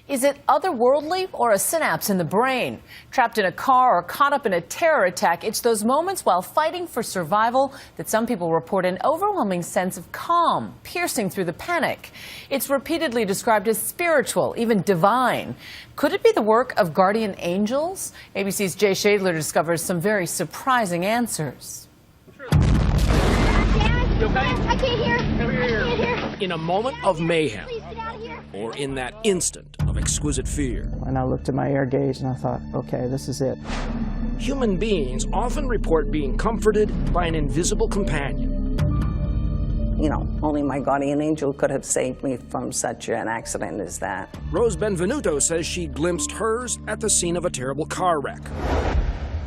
Is it otherworldly or a synapse in the brain? Trapped in a car or caught up in a terror attack, it's those moments while fighting for survival that some people report an overwhelming sense of calm, piercing through the panic. It's repeatedly described as spiritual, even divine. Could it be the work of guardian angels? ABC's Jay Shadler discovers some very surprising answers. You okay? I can't hear. I can't hear. In a moment of mayhem, Please get out of here. or in that instant of exquisite fear, And I looked at my air gauge and I thought, okay, this is it. human beings often report being comforted by an invisible companion. You know, only my guardian angel could have saved me from such an accident as that. Rose Benvenuto says she glimpsed hers at the scene of a terrible car wreck.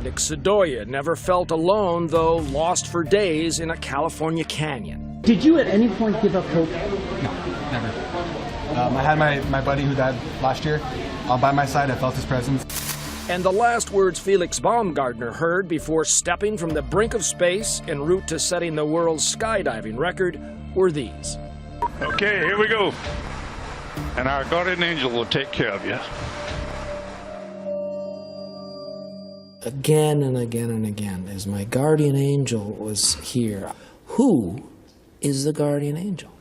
Nick Sedoya never felt alone, though lost for days in a California canyon. Did you at any point give up hope? No, never. I had my buddy who died last year by my side. I felt his presence. And the last words Felix Baumgartner heard before stepping from the brink of space en route to setting the world's skydiving record were these. Okay, here we go. And our guardian angel will take care of you. Again and again and again, as my guardian angel was here. Who is the guardian angel?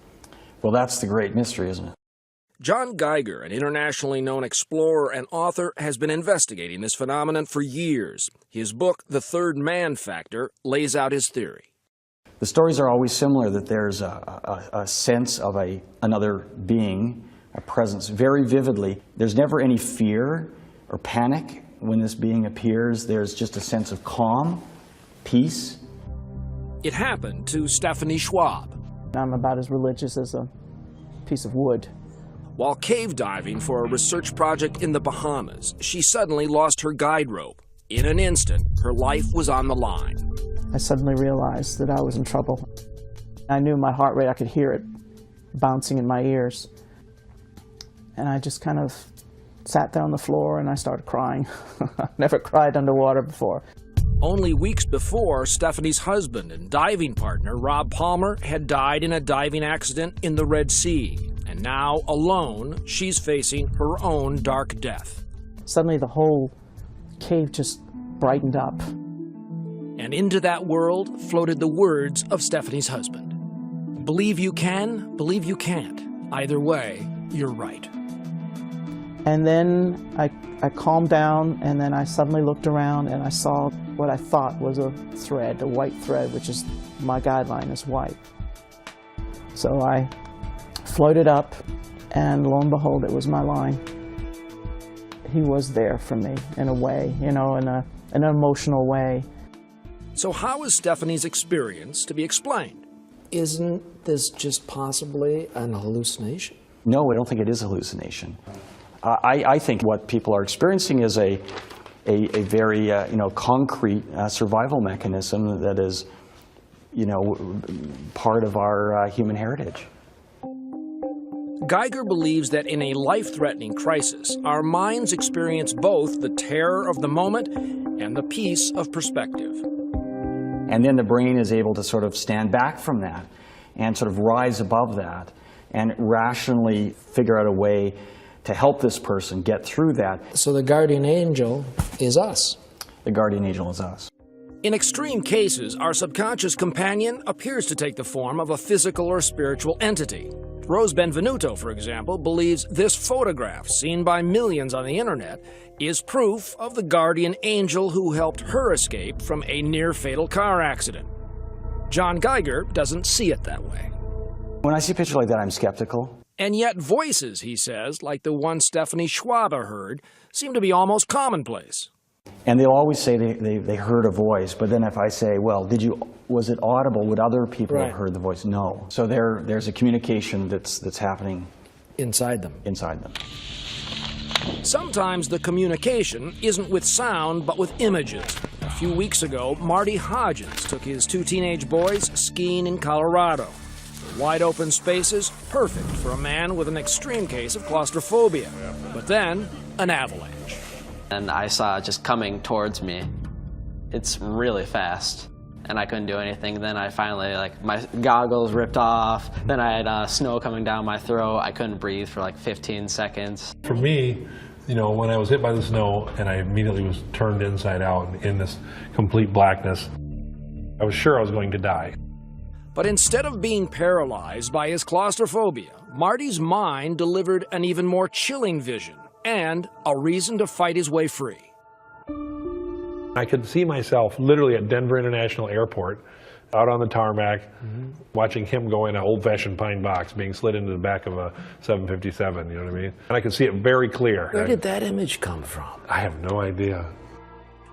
Well, that's the great mystery, isn't it? John Geiger, an internationally known explorer and author, has been investigating this phenomenon for years. His book, The Third Man Factor, lays out his theory. The stories are always similar, that there's a sense of another being, a presence, very vividly. There's never any fear or panic when this being appears. There's just a sense of calm, peace. It happened to Stephanie Schwab. I'm about as religious as a piece of wood. While cave diving for a research project in the Bahamas, she suddenly lost her guide rope. In an instant, her life was on the line. I suddenly realized that I was in trouble. I knew my heart rate, I could hear it bouncing in my ears. And I just kind of sat down on the floor and I started crying. Never cried underwater before. Only weeks before, Stephanie's husband and diving partner, Rob Palmer, had died in a diving accident in the Red Sea. And now, alone, she's facing her own dark death. Suddenly the whole cave just brightened up. And into that world floated the words of Stephanie's husband. Believe you can, believe you can't. Either way, you're right. And then I calmed down, and then I suddenly looked around and I saw what I thought was a thread, a white thread, which is my guideline is white. So I floated up, and lo and behold, it was my line. He was there for me in a way, you know, in an emotional way. So how is Stephanie's experience to be explained? Isn't this just possibly an hallucination? No, I don't think it is a hallucination. I think what people are experiencing is a very concrete survival mechanism that is, part of our human heritage. Geiger believes that in a life-threatening crisis, our minds experience both the terror of the moment and the peace of perspective. And then the brain is able to sort of stand back from that and sort of rise above that and rationally figure out a way to help this person get through that. So the guardian angel is us. The guardian angel is us. In extreme cases, our subconscious companion appears to take the form of a physical or spiritual entity. Rose Benvenuto, for example, believes this photograph, seen by millions on the internet, is proof of the guardian angel who helped her escape from a near-fatal car accident. John Geiger doesn't see it that way. When I see a picture like that, I'm skeptical. And yet voices, he says, like the one Stephanie Schwab heard, seem to be almost commonplace. And they'll always say they heard a voice, but then if I say, well, was it audible? Would other people have heard the voice? No. So there's a communication that's happening inside them. Sometimes the communication isn't with sound, but with images. A few weeks ago, Marty Hodges took his 2 teenage boys skiing in Colorado. Wide open spaces, perfect for a man with an extreme case of claustrophobia. But then, an avalanche. And I saw it just coming towards me. It's really fast. and I couldn't do anything. Then I finally, like, my goggles ripped off. Then I had snow coming down my throat. I couldn't breathe for like 15 seconds. For me, you know, when I was hit by the snow and I immediately was turned inside out in this complete blackness, I was sure I was going to die. But instead of being paralyzed by his claustrophobia, Marty's mind delivered an even more chilling vision and a reason to fight his way free. I could see myself literally at Denver International Airport, out on the tarmac, watching him go in an old-fashioned pine box, being slid into the back of a 757, you know what I mean? And I could see it very clear. Where did that image come from? I have no idea.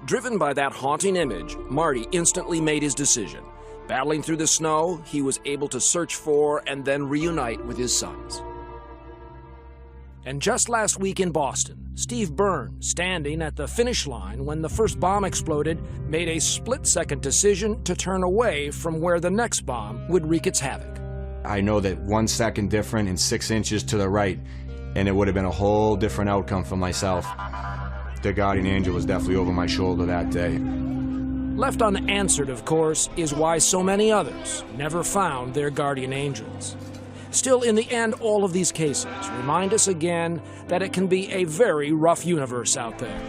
Driven by that haunting image, Marty instantly made his decision. Battling through the snow, he was able to search for and then reunite with his sons. And just last week in Boston, Steve Byrne, standing at the finish line when the first bomb exploded, made a split-second decision to turn away from where the next bomb would wreak its havoc. I know that 1 second different and 6 inches to the right, and it would have been a whole different outcome for myself. The guardian angel was definitely over my shoulder that day. Left unanswered, of course, is why so many others never found their guardian angels. Still, in the end, all of these cases remind us again that it can be a very rough universe out there.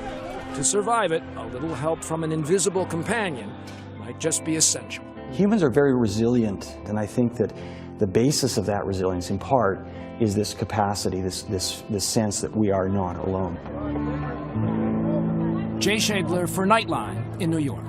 To survive it, a little help from an invisible companion might just be essential. Humans are very resilient, and I think that the basis of that resilience, in part, is this capacity, this sense that we are not alone. Jay Shagler for Nightline in New York.